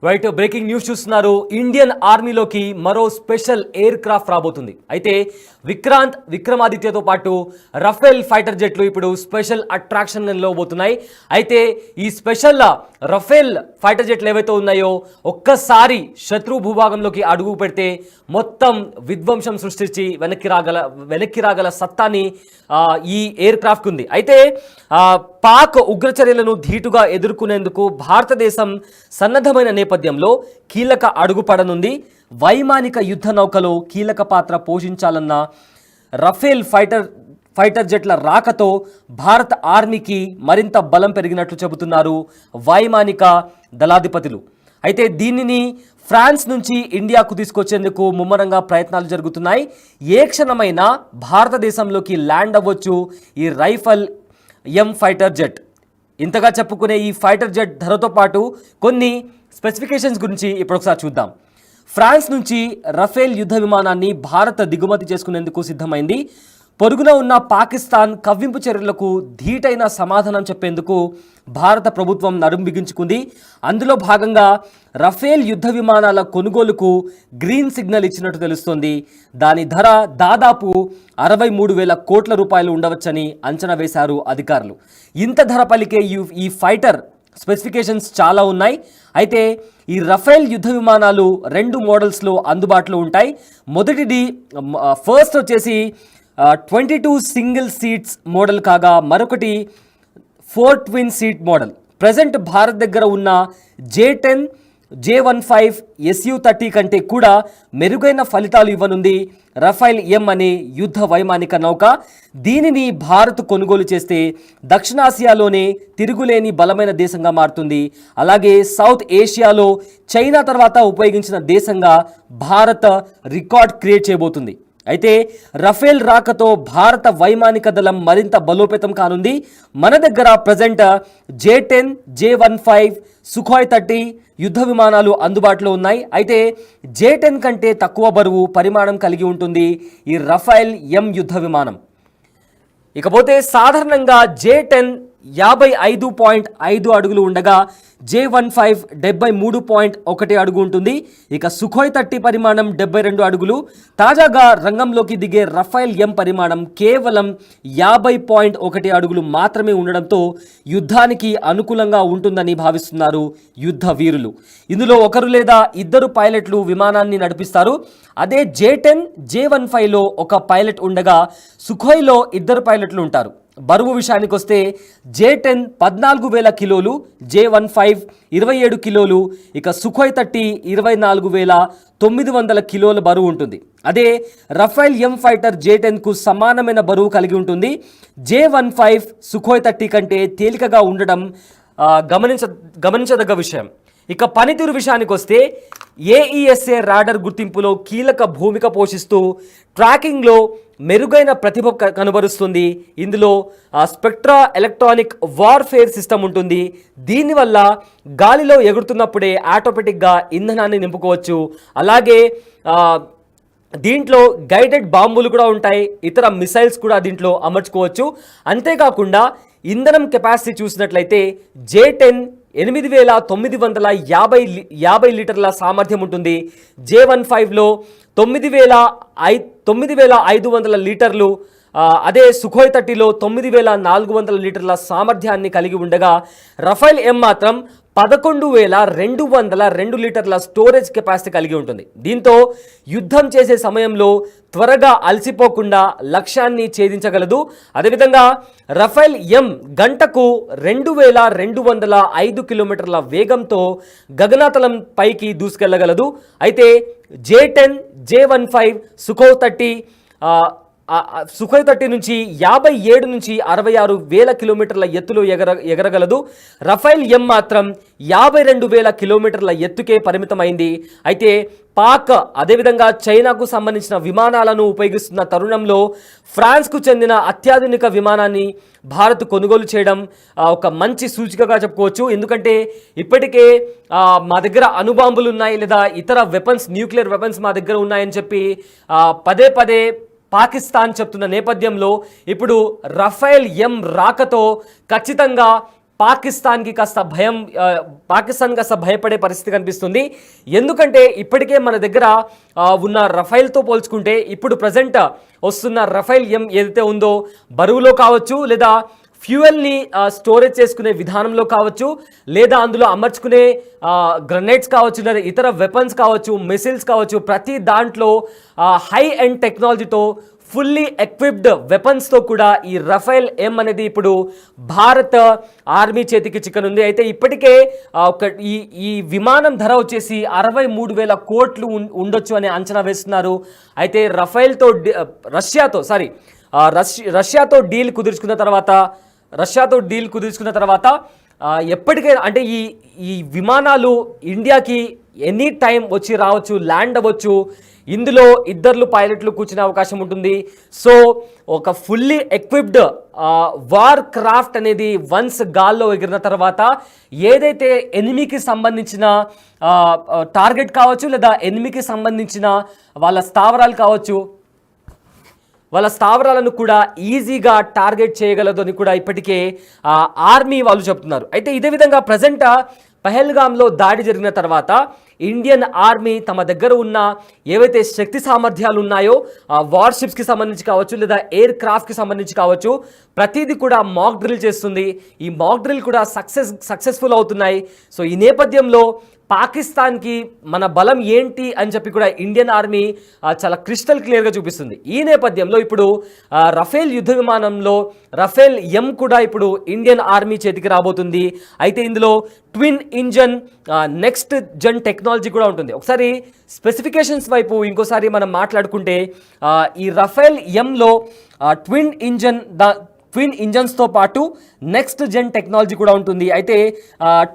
Right, breaking news చూస్తున్నారు. Indian ఆర్మీలోకి మరో special air craft రాబోతుంది. అయితే విక్రమాదిత్యతో పాటు రఫేల్ ఫైటర్ జెట్లు ఇప్పుడు స్పెషల్ అట్రాక్షన్లో పోతున్నాయి. అయితే ఈ స్పెషల్ రఫేల్ ఫైటర్ జెట్లు ఏవైతే ఉన్నాయో ఒక్కసారి శత్రు భూభాగంలోకి అడుగు పెడితే మొత్తం విధ్వంసం సృష్టించి వెనక్కి రాగల సత్తాని ఈ ఎయిర్ క్రాఫ్ట్ ఉంది. అయితే పాక్ ఉగ్రచర్యలను ధీటుగా ఎదుర్కొనేందుకు భారతదేశం సన్నద్ధమైన నేపథ్యంలో కీలక అడుగు పడనుంది. వైమానిక యుద్ధ నౌకలో కీలక పాత్ర పోషించాలన్న రఫేల్ ఫైటర్ జెట్ల రాకతో భారత ఆర్మీకి మరింత బలం పెరిగినట్లు చెబుతున్నారు వైమానిక దళాధిపతులు. అయితే దీనిని ఫ్రాన్స్ నుంచి ఇండియాకు తీసుకొచ్చేందుకు ముమ్మరంగా ప్రయత్నాలు జరుగుతున్నాయి. ఏ క్షణమైనా భారతదేశంలోకి ల్యాండ్ అవ్వచ్చు ఈ రైఫల్ ఎం ఫైటర్ జెట్. ఇంతగా చెప్పుకునే ఈ ఫైటర్ జెట్ ధరతో పాటు కొన్ని స్పెసిఫికేషన్స్ గురించి ఇప్పుడు ఒకసారి చూద్దాం. ఫ్రాన్స్ నుంచి రఫేల్ యుద్ధ విమానాన్ని భారత్ దిగుమతి చేసుకునేందుకు సిద్ధమైంది. పొరుగున ఉన్న పాకిస్తాన్ కవ్వింపు చర్యలకు ధీటైన సమాధానం చెప్పేందుకు భారత ప్రభుత్వం నడుం బిగించుకుంది. అందులో భాగంగా రఫేల్ యుద్ధ విమానాల కొనుగోలుకు గ్రీన్ సిగ్నల్ ఇచ్చినట్టు తెలుస్తోంది. దాని ధర దాదాపు 63,000 కోట్ల రూపాయలు ఉండవచ్చని అంచనా వేశారు అధికారులు. ఇంత ధర పలికే ఈ ఫైటర్ స్పెసిఫికేషన్స్ చాలా ఉన్నాయి. అయితే ఈ రఫేల్ యుద్ధ విమానాలు 2 మోడల్స్లో అందుబాటులో ఉంటాయి. మొదటిది ఫస్ట్ వచ్చేసి 22 సింగిల్ సీట్స్ మోడల్ కాగా మరొకటి 4 twin seat model. Present Bharat దగ్గర ఉన్న J-10, J-15 Su-30 కంటే కూడా మెరుగైన ఫలితాలు ఇవ్వనుంది రఫేల్ ఎం అనే యుద్ధ వైమానిక నౌక. దీనిని భారత్ కొనుగోలు చేస్తే దక్షిణాసియాలోనే తిరుగులేని బలమైన దేశంగా మారుతుంది. అలాగే సౌత్ ఏషియాలో చైనా తర్వాత ఉపయోగించిన దేశంగా భారత్ రికార్డ్ క్రియేట్ చేయబోతుంది. అయితే రఫేల్ రాకతో భారత వైమానిక దళం మరింత బలోపేతం కానుంది. మన దగ్గర ప్రజెంట్ J-10, J-15, సుఖోయ్ 30 యుద్ధ విమానాలు అందుబాటులో ఉన్నాయి. అయితే J-10 కంటే తక్కువ బరువు పరిమాణం కలిగి ఉంటుంది ఈ రఫేల్ ఎం యుద్ధ విమానం. ఇకపోతే సాధారణంగా J-10 55.5 అడుగులు ఉండగా J-15 73.1 అడుగు ఉంటుంది. ఇక సుఖోయ్ 30 పరిమాణం 72 అడుగులు. తాజాగా రంగంలోకి దిగే రఫేల్ ఎం పరిమాణం కేవలం 50.1 అడుగులు మాత్రమే ఉండడంతో యుద్ధానికి అనుకూలంగా ఉంటుందని భావిస్తున్నారు యుద్ధ వీరులు. ఇందులో ఒకరు లేదా ఇద్దరు పైలట్లు విమానాన్ని నడిపిస్తారు. అదే J-10, J-15లో ఒక పైలట్ ఉండగా సుఖోయ్లో 2 పైలట్లు ఉంటారు. బరువు విషయానికి వస్తే J-10 14,000 కిలోలు, J-15 27 కిలోలు, ఇక సుఖోయ్ 30 24,900 కిలోల బరువు ఉంటుంది. అదే రఫేల్ ఎం ఫైటర్ J-10కు సమానమైన బరువు కలిగి ఉంటుంది. J-15 సుఖోయ్ 30 కంటే తేలికగా ఉండడం గమనించదగ్గ విషయం. ఇక పనితీరు విషయానికి వస్తే AESA రాడర్ గుర్తింపులో కీలక భూమిక పోషిస్తూ ట్రాకింగ్లో మెరుగైన ప్రతిభ కనబరుస్తుంది. ఇందులో స్పెక్ట్రా ఎలక్ట్రానిక్ వార్ఫేర్ సిస్టమ్ ఉంటుంది. దీనివల్ల గాలిలో ఎగురుతున్నప్పుడే ఆటోమేటిక్గా ఇంధనాన్ని నింపుకోవచ్చు. అలాగే దీంట్లో గైడెడ్ బాంబులు కూడా ఉంటాయి. ఇతర మిసైల్స్ కూడా దీంట్లో అమర్చుకోవచ్చు. అంతేకాకుండా ఇంధనం కెపాసిటీ చూసినట్లయితే J-10 8,950 లీటర్ల సామర్థ్యం ఉంటుంది. J-15లో 9,500 లీటర్లు. అదే సుఖోయ్ 30లో 9,400 లీటర్ల సామర్థ్యాన్ని కలిగి ఉండగా రఫేల్ ఎం మాత్రం 11,202 లీటర్ల స్టోరేజ్ కెపాసిటీ కలిగి ఉంటుంది. దీంతో యుద్ధం చేసే సమయంలో త్వరగా అలసిపోకుండా లక్ష్యాన్ని ఛేదించగలదు. అదేవిధంగా రఫేల్ ఎం గంటకు 2,205 కిలోమీటర్ల వేగంతో గగనతలం పైకి దూసుకెళ్లగలదు. అయితే J-10, J-15 సుఖోయ్ 30 నుంచి 57 నుంచి 66,000 కిలోమీటర్ల ఎత్తులో ఎగరగలదు. రఫేల్ ఎం మాత్రం 52,000 కిలోమీటర్ల ఎత్తుకే పరిమితమైంది. అయితే పాక్ అదేవిధంగా చైనాకు సంబంధించిన విమానాలను ఉపయోగిస్తున్న తరుణంలో ఫ్రాన్స్కు చెందిన అత్యాధునిక విమానాన్ని భారత్ కొనుగోలు చేయడం ఒక మంచి సూచికగా చెప్పుకోవచ్చు. ఎందుకంటే ఇప్పటికే మా దగ్గర అణుబాంబులు ఉన్నాయి లేదా ఇతర వెపన్స్, న్యూక్లియర్ వెపన్స్ మా దగ్గర ఉన్నాయని చెప్పి పదే పదే పాకిస్తాన్ చెప్తున్న నేపథ్యంలో ఇప్పుడు రఫేల్ ఎం రాకతో ఖచ్చితంగా పాకిస్తాన్కి కాస్త భయపడే పరిస్థితి కనిపిస్తుంది. ఎందుకంటే ఇప్పటికే మన దగ్గర ఉన్న రఫైల్తో పోల్చుకుంటే ఇప్పుడు ప్రజెంట్ వస్తున్న రఫైల్ M ఏదైతే ఉందో బరువులో కావచ్చు, లేదా ఫ్యూయల్ని స్టోరేజ్ చేసుకునే విధానంలో కావచ్చు, లేదా అందులో అమర్చుకునే గ్రనేడ్స్ కావచ్చు, లేదా ఇతర వెపన్స్ కావచ్చు, మిసైల్స్ కావచ్చు, ప్రతి దాంట్లో హై ఎండ్ టెక్నాలజీతో ఫుల్లీ ఎక్విప్డ్ వెపన్స్తో కూడా ఈ రఫైల్ M అనేది ఇప్పుడు భారత ఆర్మీ చేతికి చిక్కనుంది. అయితే ఇప్పటికే ఈ విమానం ధర వచ్చేసి 63,000 కోట్లు ఉండొచ్చు అని అంచనా వేస్తున్నారు. అయితే రఫైల్తో రష్యాతో డీల్ కుదుర్చుకున్న తర్వాత ఎప్పటికైనా అంటే ఈ విమానాలు ఇండియాకి ఎనీ టైం వచ్చి రావచ్చు, ల్యాండ్ అవ్వచ్చు. ఇందులో 2 పైలట్లు కూర్చునే అవకాశం ఉంటుంది. సో ఒక ఫుల్లీ ఎక్విప్డ్ వార్ క్రాఫ్ట్ అనేది వన్స్ గాల్లో ఎగిరిన తర్వాత ఏదైతే ఎనిమికి సంబంధించిన టార్గెట్ కావచ్చు, లేదా ఎనిమికి సంబంధించిన వాళ్ళ స్థావరాలను కూడా ఈజీగా టార్గెట్ చేయగలదు అని కూడా ఇప్పటికే ఆర్మీ వాళ్ళు చెప్తున్నారు. అయితే ఇదే విధంగా ప్రజెంట్ పహల్గామ్లో దాడి జరిగిన తర్వాత ఇండియన్ ఆర్మీ తమ దగ్గర ఉన్న ఏవైతే శక్తి సామర్థ్యాలు ఉన్నాయో వార్షిప్స్కి సంబంధించి కావచ్చు, లేదా ఎయిర్ క్రాఫ్ట్కి సంబంధించి కావచ్చు, ప్రతిదీ కూడా మాక్ డ్రిల్ చేస్తుంది. ఈ మాక్ డ్రిల్ కూడా సక్సెస్ఫుల్ అవుతున్నాయి. సో ఈ నేపథ్యంలో పాకిస్తాన్కి మన బలం ఏంటి అని చెప్పి కూడా ఇండియన్ ఆర్మీ చాలా క్రిస్టల్ క్లియర్గా చూపిస్తుంది. ఈ నేపథ్యంలో ఇప్పుడు రఫేల్ యుద్ధ విమానంలో రఫేల్ M కూడా ఇప్పుడు ఇండియన్ ఆర్మీ చేతికి రాబోతుంది. అయితే ఇందులో twin engine next Jan technology కూడా ఉంటుంది. ఒకసారి స్పెసిఫికేషన్స్ వైపు ఇంకోసారి మనం మాట్లాడుకుంటే ఈ రఫేల్ Mలో ట్విన్ ఇంజన్స్తో పాటు నెక్స్ట్ జెన్ టెక్నాలజీ కూడా ఉంటుంది. అయితే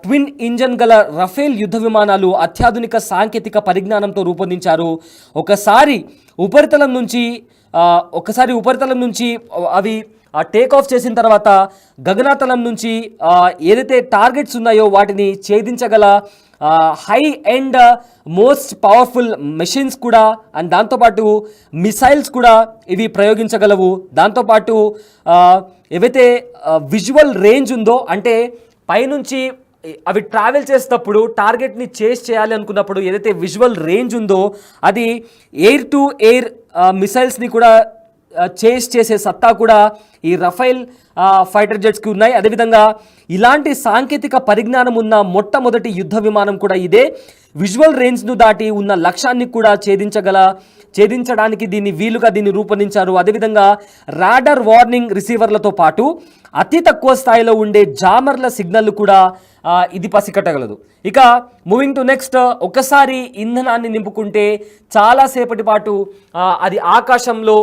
ట్విన్ ఇంజన్ గల రఫేల్ యుద్ధ విమానాలు అత్యాధునిక సాంకేతిక పరిజ్ఞానంతో రూపొందించారు. ఒకసారి ఉపరితలం నుంచి అవి టేక్ ఆఫ్ చేసిన తర్వాత గగనతలం నుంచి ఏదైతే టార్గెట్స్ ఉన్నాయో వాటిని ఛేదించగల high and most powerful machines కూడా, అండ్ దాంతోపాటు మిసైల్స్ కూడా ఇవి ప్రయోగించగలవు. దాంతోపాటు ఏవైతే విజువల్ రేంజ్ ఉందో, అంటే పైనుంచి అవి ట్రావెల్ చేసేటప్పుడు టార్గెట్ని చేజ్ చేయాలి అనుకున్నప్పుడు ఏదైతే విజువల్ రేంజ్ ఉందో అది ఎయిర్ టు ఎయిర్ మిసైల్స్ని కూడా చేజ్ చేసే సత్తా కూడా ఈ రఫైల్ ఫైటర్ జెట్స్కి ఉన్నాయి. అదేవిధంగా ఇలాంటి సాంకేతిక పరిజ్ఞానం ఉన్న మొట్టమొదటి యుద్ధ విమానం కూడా ఇదే. విజువల్ రేంజ్ను దాటి ఉన్న లక్ష్యాన్ని కూడా ఛేదించడానికి దీన్ని రూపొందించారు. అదేవిధంగా రాడర్ వార్నింగ్ రిసీవర్లతో పాటు అతి తక్కువ స్థాయిలో ఉండే జామర్ల సిగ్నల్ కూడా ఇది పసికట్టగలదు. ఇక మూవింగ్ టు నెక్స్ట్, ఒకసారి ఇంధనాన్ని నింపుకుంటే చాలాసేపటి పాటు అది ఆకాశంలో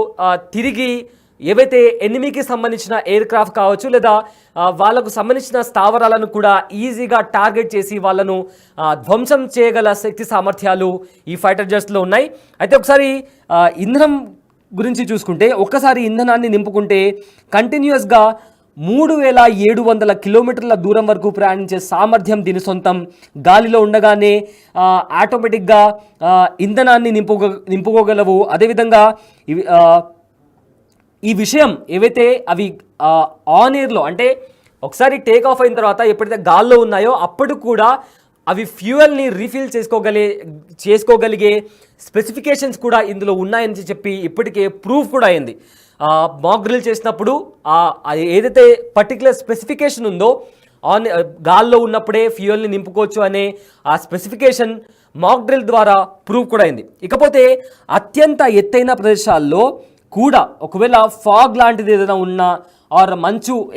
తిరిగి ఏవైతే ఎనిమికి సంబంధించిన ఎయిర్ క్రాఫ్ట్ కావచ్చు, లేదా వాళ్ళకు సంబంధించిన స్థావరాలను కూడా ఈజీగా టార్గెట్ చేసి వాళ్ళను ధ్వంసం చేయగల శక్తి సామర్థ్యాలు ఈ ఫైటర్ జెట్స్లో ఉన్నాయి. అయితే ఒకసారి ఇంధనం గురించి చూసుకుంటే, ఒక్కసారి ఇంధనాన్ని నింపుకుంటే కంటిన్యూస్గా 3,700 కిలోమీటర్ల దూరం వరకు ప్రయాణించే సామర్థ్యం దీని సొంతం. గాలిలో ఉండగానే ఆటోమేటిక్గా ఇంధనాన్ని నింపుకోగలవు. అదేవిధంగా ఈ విషయం ఏవైతే అవి ఆన్ ఎయిర్లో, అంటే ఒకసారి టేక్ ఆఫ్ అయిన తర్వాత ఎప్పుడైతే గాల్లో ఉన్నాయో అప్పుడు కూడా అవి ఫ్యూయల్ని రీఫిల్ చేసుకోగలిగే స్పెసిఫికేషన్స్ కూడా ఇందులో ఉన్నాయని చెప్పి ఇప్పటికే ప్రూఫ్ కూడా అయింది. మాక్ డ్రిల్ చేసినప్పుడు ఏదైతే పర్టికులర్ స్పెసిఫికేషన్ ఉందో గాల్లో ఉన్నప్పుడే ఫ్యూయల్ని నింపుకోవచ్చు అనే ఆ స్పెసిఫికేషన్ మాక్ డ్రిల్ ద్వారా ప్రూఫ్ కూడా అయింది. ఇకపోతే అత్యంత ఎత్తైన ప్రదేశాల్లో కూడా ఒకవేళ ఫాగ్ లాంటిది ఏదైనా ఉన్నా ఆర్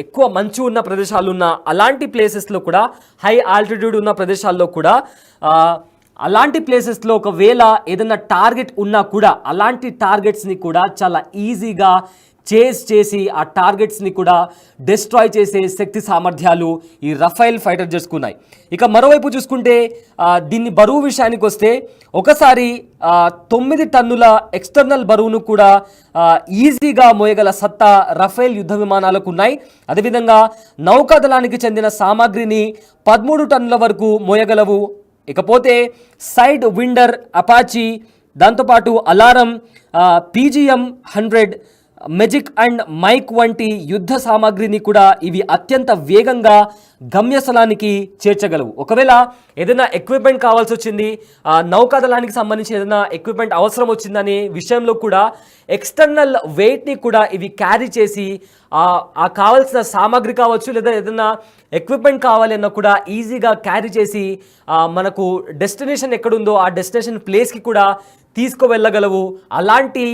ఎక్కువ మంచు ఉన్న ప్రదేశాలు ఉన్న అలాంటి ప్లేసెస్లో కూడా, హై ఆల్టిట్యూడ్ ఉన్న ప్రదేశాల్లో కూడా, అలాంటి ప్లేసెస్లో ఒకవేళ ఏదైనా టార్గెట్ ఉన్నా కూడా అలాంటి టార్గెట్స్ని కూడా చాలా ఈజీగా చేజ్ చేసి ఆ టార్గెట్స్ని కూడా డిస్ట్రాయ్ చేసే శక్తి సామర్థ్యాలు ఈ రఫైల్ ఫైటర్ జెట్స్కు ఉన్నాయి. ఇక మరోవైపు చూసుకుంటే దీన్ని బరువు విషయానికి వస్తే, ఒకసారి 9 టన్నుల ఎక్స్టర్నల్ బరువును కూడా ఈజీగా మోయగల సత్తా రఫేల్ యుద్ధ విమానాలకు ఉన్నాయి. అదేవిధంగా నౌకాదళానికి చెందిన సామాగ్రిని 13 టన్నుల వరకు మోయగలవు. ఇకపోతే సైడ్ విండర్ అపాచీ, దాంతోపాటు alarm, PGM-100 Magic and Mica వంటి యుద్ధ సామాగ్రిని కూడా ఇవి అత్యంత వేగంగా గమ్యస్థలానికి చేర్చగలవు. ఒకవేళ ఏదైనా ఎక్విప్మెంట్ కావాల్సి వచ్చింది, నౌకాదళానికి సంబంధించి ఏదైనా ఎక్విప్మెంట్ అవసరం వచ్చిందనే విషయంలో కూడా ఎక్స్టర్నల్ వెయిట్ని కూడా ఇవి క్యారీ చేసి ఆ కావాల్సిన సామాగ్రి కావచ్చు లేదా ఏదైనా ఎక్విప్మెంట్ కావాలి అన్నా కూడా ఈజీగా క్యారీ చేసి మనకు డెస్టినేషన్ ఎక్కడుందో ఆ డెస్టినేషన్ ప్లేస్కి కూడా తీసుకువెళ్ళగలవు. అలాంటి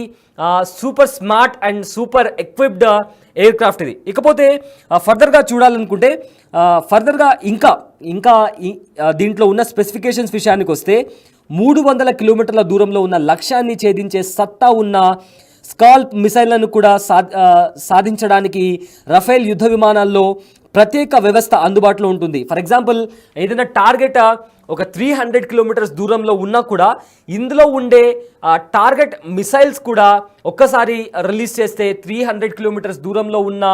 super smart and super equipped air craft ఇది. ఇకపోతే ఫర్దర్గా చూడాలనుకుంటే ఫర్దర్గా ఇంకా దీంట్లో ఉన్న స్పెసిఫికేషన్స్ విషయానికి వస్తే 300 కిలోమీటర్ల దూరంలో ఉన్న లక్ష్యాన్ని ఛేదించే సత్తా ఉన్న స్కాల్ప్ మిసైళ్లను కూడా సాధించడానికి రఫేల్ యుద్ధ విమానాల్లో ప్రత్యేక వ్యవస్థ అందుబాటులో ఉంటుంది. ఫర్ ఎగ్జాంపుల్ ఏదైనా టార్గెట్ ఒక 300 కిలోమీటర్స్ దూరంలో ఉన్నా కూడా ఇందులో ఉండే టార్గెట్ మిసైల్స్ కూడా ఒక్కసారి రిలీజ్ చేస్తే 300 కిలోమీటర్స్ దూరంలో ఉన్న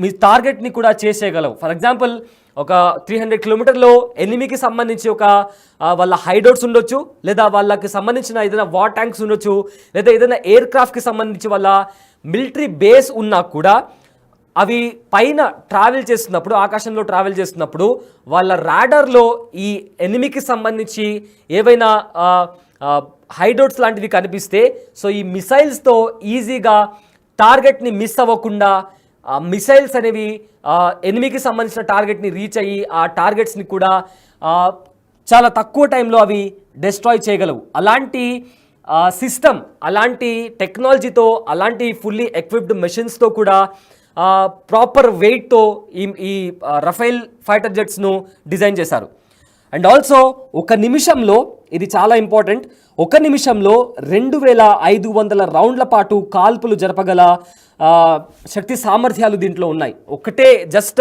మీ టార్గెట్ని కూడా చేసేయగలవు. ఫర్ ఎగ్జాంపుల్ ఒక 300 కిలోమీటర్లో ఎనిమికి సంబంధించి ఒక వాళ్ళ హైడౌట్స్ ఉండొచ్చు, లేదా వాళ్ళకి సంబంధించిన ఏదైనా వార్ ట్యాంక్స్ ఉండొచ్చు, లేదా ఏదైనా ఎయిర్ క్రాఫ్ట్కి సంబంధించి వాళ్ళ మిలిటరీ బేస్ ఉన్నా కూడా అవి పైన ట్రావెల్ చేస్తున్నప్పుడు, ఆకాశంలో ట్రావెల్ చేస్తున్నప్పుడు వాళ్ళ రాడర్లో ఈ ఎనిమికి సంబంధించి ఏవైనా హైడౌట్స్ లాంటివి కనిపిస్తే సో ఈ మిసైల్స్తో ఈజీగా టార్గెట్ని మిస్ అవ్వకుండా మిసైల్స్ అనేవి ఎనిమికి సంబంధించిన టార్గెట్ని రీచ్ అయ్యి ఆ టార్గెట్స్ని కూడా చాలా తక్కువ టైంలో అవి డిస్ట్రాయ్ చేయగలవు. అలాంటి సిస్టమ్, అలాంటి టెక్నాలజీతో, అలాంటి ఫుల్లీ ఎక్విప్డ్ మెషిన్స్తో కూడా ప్రాపర్ వెయిట్తో ఈ రఫేల్ ఫైటర్ జెట్స్ను డిజైన్ చేశారు. అండ్ ఆల్సో ఒక నిమిషంలో, ఇది చాలా ఇంపార్టెంట్, ఒక నిమిషంలో 2500 రౌండ్ల పాటు కాల్పులు జరపగల శక్తి సామర్థ్యాలు దీంట్లో ఉన్నాయి. ఒకటే జస్ట్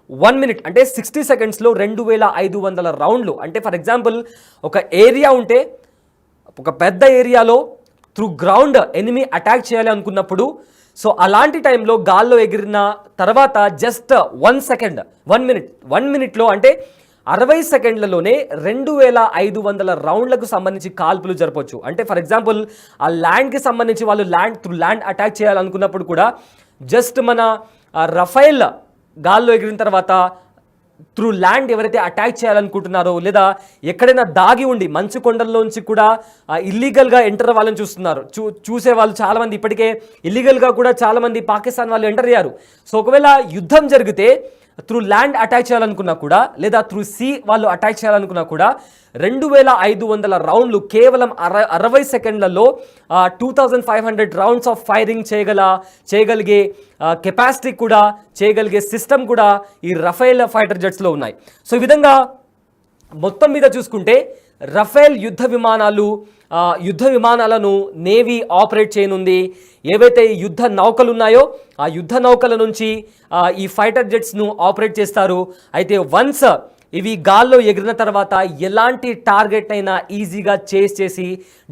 1 మినిట్ అంటే 60 సెకండ్స్లో 2500 రౌండ్లు. అంటే ఫర్ ఎగ్జాంపుల్ ఒక ఏరియా ఉంటే, ఒక పెద్ద ఏరియాలో త్రూ గ్రౌండ్ ఎనిమి అటాక్ చేయాలి అనుకున్నప్పుడు సో అలాంటి టైంలో గాల్లో ఎగిరిన తర్వాత జస్ట్ 1 మినిట్లో అంటే 60 సెకండ్లలోనే 2500 రౌండ్లకు సంబంధించి కాల్పులు జరపవచ్చు. అంటే ఫర్ ఎగ్జాంపుల్ ఆ ల్యాండ్కి సంబంధించి వాళ్ళు ల్యాండ్ అటాక్ చేయాలనుకున్నప్పుడు కూడా జస్ట్ మన రఫేల్ గాల్లో ఎగిరిన తర్వాత త్రూ ల్యాండ్ ఎవరైతే అటాక్ చేయాలనుకుంటున్నారో, లేదా ఎక్కడైనా దాగి ఉండి మంచు కొండల్లోంచి కూడా ఇల్లీగల్గా ఎంటర్ అవ్వాలని చూసే వాళ్ళు చాలామంది ఇప్పటికే ఇల్లీగల్గా కూడా చాలామంది పాకిస్తాన్ వాళ్ళు ఎంటర్ అయ్యారు. సో ఒకవేళ యుద్ధం జరిగితే త్రూ ల్యాండ్ అటాక్ చేయాలనుకున్నా కూడా, లేదా త్రూ సీ వాళ్ళు అటాక్ చేయాలనుకున్నా కూడా 2500 రౌండ్లు కేవలం 60 సెకండ్లలో 2500 రౌండ్స్ ఆఫ్ ఫైరింగ్ చేయగలిగే కెపాసిటీ కూడా, చేయగలిగే సిస్టమ్ కూడా ఈ రఫేల్ ఫైటర్ జెట్స్లో ఉన్నాయి. సో ఈ విధంగా మొత్తం మీద చూసుకుంటే రఫేల్ యుద్ధ విమానాలను నేవీ ఆపరేట్ చేయనుంది. ఏవైతే యుద్ధ నౌకలు ఉన్నాయో ఆ యుద్ధ నౌకల నుంచి ఈ ఫైటర్ జెట్స్ను ఆపరేట్ చేస్తారు. అయితే వన్స్ ఇవి గాల్లో ఎగిరిన తర్వాత ఎలాంటి టార్గెట్ అయినా ఈజీగా చేసి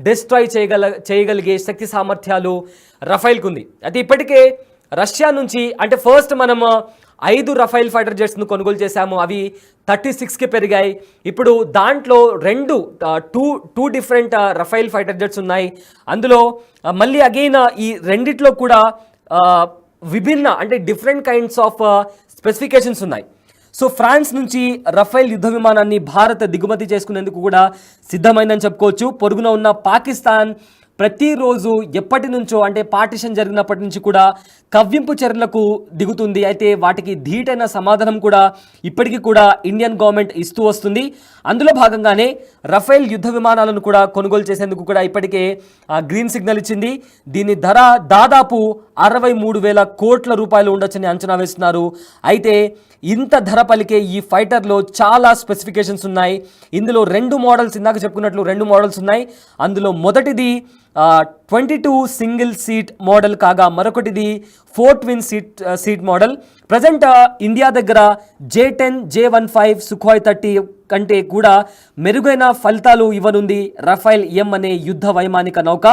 డిస్ట్రాయ్ చేయగలిగే శక్తి సామర్థ్యాలు రఫేల్కు ఉంది. అయితే ఇప్పటికే రష్యా నుంచి అంటే ఫస్ట్ మనం 5 రఫేల్ ఫైటర్ జెట్స్ను కొనుగోలు చేశాము. అవి 36కి పెరిగాయి. ఇప్పుడు దాంట్లో two different Rafale fighter jets ఉన్నాయి. అందులో మళ్ళీ అగైన్ ఈ రెండిట్లో కూడా విభిన్న అంటే డిఫరెంట్ కైండ్స్ ఆఫ్ స్పెసిఫికేషన్స్ ఉన్నాయి. సో ఫ్రాన్స్ నుంచి రఫేల్ యుద్ధ విమానాన్ని భారత్ దిగుమతి చేసుకునేందుకు కూడా సిద్ధమైందని చెప్పుకోవచ్చు. పొరుగున ఉన్న పాకిస్తాన్ ప్రతిరోజు ఎప్పటి నుంచో అంటే పార్టిషన్ జరిగినప్పటి నుంచి కూడా కవ్వింపు చర్యలకు దిగుతుంది. అయితే వాటికి ధీటైన సమాధానం కూడా ఇప్పటికీ కూడా ఇండియన్ గవర్నమెంట్ ఇస్తూ వస్తుంది. అందులో భాగంగానే రఫేల్ యుద్ధ విమానాలను కూడా కొనుగోలు చేసేందుకు కూడా ఇప్పటికే గ్రీన్ సిగ్నల్ ఇచ్చింది. దీని ధర దాదాపు 63,000 కోట్ల రూపాయలు ఉండొచ్చని అంచనా వేస్తున్నారు. అయితే ఇంత ధర పలికే ఈ ఫైటర్లో చాలా స్పెసిఫికేషన్స్ ఉన్నాయి. ఇందులో 2 మోడల్స్, ఇందాక చెప్పుకున్నట్లు 2 మోడల్స్ ఉన్నాయి. అందులో మొదటిది 22 సింగిల్ సీట్ మోడల్ కాగా మరొకటిది 4 twin seat model. Present India దగ్గర J-10, J-15 సుఖోయ్ 30 కంటే కూడా మెరుగైన ఫలితాలు ఇవ్వనుంది రఫేల్ ఎం అనే యుద్ధ వైమానిక నౌక.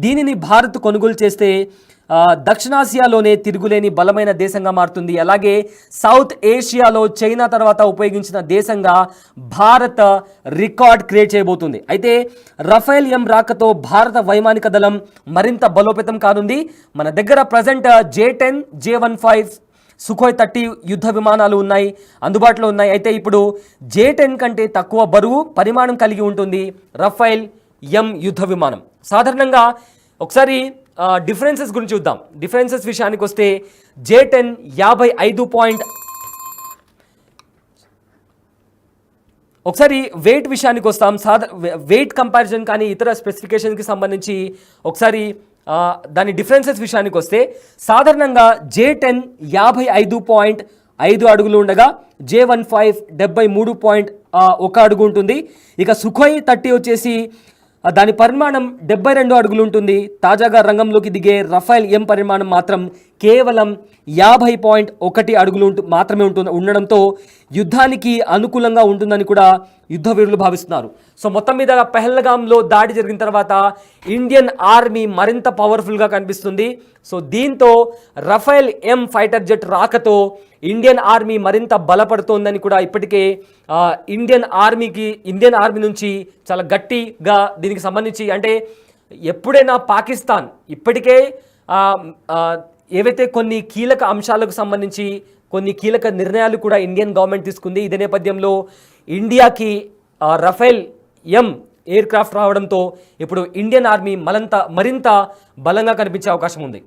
దీనిని భారత్ కొనుగోలు చేస్తే దక్షిణాసియాలోనే తిరుగులేని బలమైన దేశంగా మారుతుంది. అలాగే సౌత్ ఏషియాలో చైనా తర్వాత ఉపయోగించిన దేశంగా భారత్ రికార్డ్ క్రియేట్ చేయబోతుంది. అయితే రఫేల్ ఎం రాకతో భారత వైమానిక దళం మరింత బలోపేతం కానుంది. మన దగ్గర ప్రజెంట్ J-10, J-15 సుఖోయ్ 30 యుద్ధ విమానాలు ఉన్నాయి, అందుబాటులో ఉన్నాయి. అయితే ఇప్పుడు J-10 కంటే తక్కువ బరువు పరిమాణం కలిగి ఉంటుంది రఫేల్ ఎం యుద్ధ విమానం. సాధారణంగా ఒకసారి డిఫరెన్సెస్ గురించి చూద్దాం. డిఫరెన్సెస్ విషయానికి వస్తే J-10 55 ఒకసారి వెయిట్ విషయానికి వస్తాం. వెయిట్ కంపారిజన్ కానీ ఇతర స్పెసిఫికేషన్కి సంబంధించి ఒకసారి దాని డిఫరెన్సెస్ విషయానికి వస్తే సాధారణంగా J-10 55.5 అడుగులు ఉండగా J-15 73.1 అడుగు ఉంటుంది. ఇక సుఖోయ్ 30 వచ్చేసి దాని పరిమాణం 72 అడుగులు ఉంటుంది. తాజాగా రంగంలోకి దిగే రఫేల్ ఎం పరిమాణం మాత్రం కేవలం 50.1 అడుగులు మాత్రమే ఉండడంతో యుద్ధానికి అనుకూలంగా ఉంటుందని కూడా యుద్ధ వీరులు భావిస్తున్నారు. సో మొత్తం మీద పెహల్గాంలో దాడి జరిగిన తర్వాత ఇండియన్ ఆర్మీ మరింత పవర్ఫుల్గా కనిపిస్తుంది. సో దీంతో రఫేల్ ఎం ఫైటర్ జెట్ రాకతో ఇండియన్ ఆర్మీ మరింత బలపడుతోందని కూడా ఇప్పటికే ఇండియన్ ఆర్మీ నుంచి చాలా గట్టిగా దీనికి సంబంధించి అంటే ఎప్పుడైనా పాకిస్తాన్ ఇప్పటికే ఏవైతే కొన్ని కీలక అంశాలకు సంబంధించి కొన్ని కీలక నిర్ణయాలు కూడా ఇండియన్ గవర్నమెంట్ తీసుకుంది. ఇదే నేపథ్యంలో ఇండియాకి రఫేల్ ఎం ఎయిర్ క్రాఫ్ట్ రావడంతో ఇప్పుడు ఇండియన్ ఆర్మీ మరింత బలంగా కనిపించే అవకాశం ఉంది.